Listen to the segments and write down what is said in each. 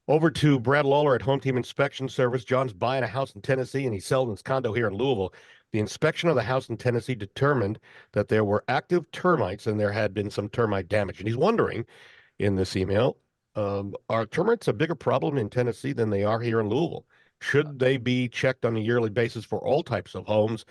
Over to Brad Lawler at Home Team Inspection Service. John's buying a house in Tennessee and he's selling his condo here in Louisville. The inspection of the house in Tennessee determined that there were active termites and there had been some termite damage. And he's wondering in this email, are termites a bigger problem in Tennessee than they are here in Louisville? Should they be checked on a yearly basis for all types of homes?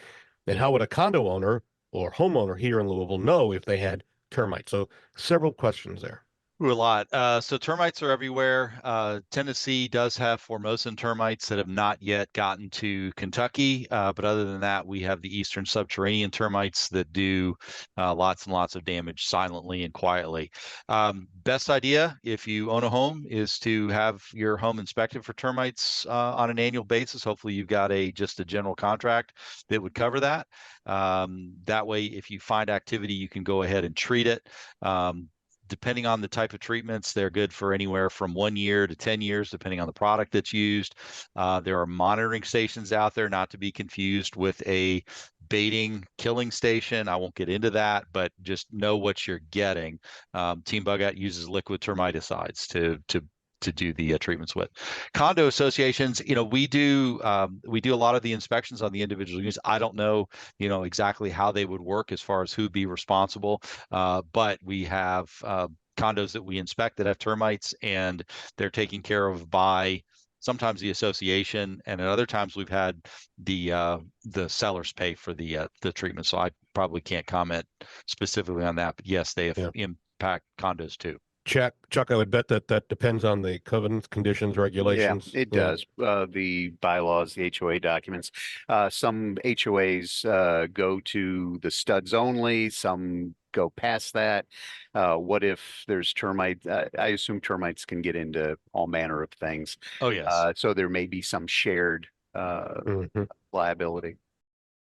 And how would a condo owner or homeowner here in Louisville know if they had termites? So several questions there. Ooh, a lot. So termites are everywhere. Tennessee does have Formosan termites that have not yet gotten to Kentucky. But other than that, we have the eastern subterranean termites that do lots and lots of damage silently and quietly. Best idea, if you own a home, is to have your home inspected for termites on an annual basis. Hopefully you've got just a general contract that would cover that. That way, if you find activity, you can go ahead and treat it. Depending on the type of treatments, they're good for anywhere from 1 year to 10 years, depending on the product that's used. There are monitoring stations out there, not to be confused with a baiting killing station. I won't get into that, but just know what you're getting. Team Bug Out uses liquid termiticides to do the treatments with. Condo associations, we do a lot of the inspections on the individual units. I don't know, exactly how they would work as far as who'd be responsible, but we have condos that we inspect that have termites, and they're taken care of by sometimes the association, and at other times we've had the sellers pay for the treatment. So I probably can't comment specifically on that, but yes, they Yeah. impact condos too. Chuck, I would bet that depends on the covenants, conditions, Yeah, regulations. it Yeah. does. The bylaws, the HOA documents. Some HOAs go to the studs only. Some go past that. What if there's termite? I assume termites can get into all manner of things. Oh yes. So there may be some shared Mhm. liability.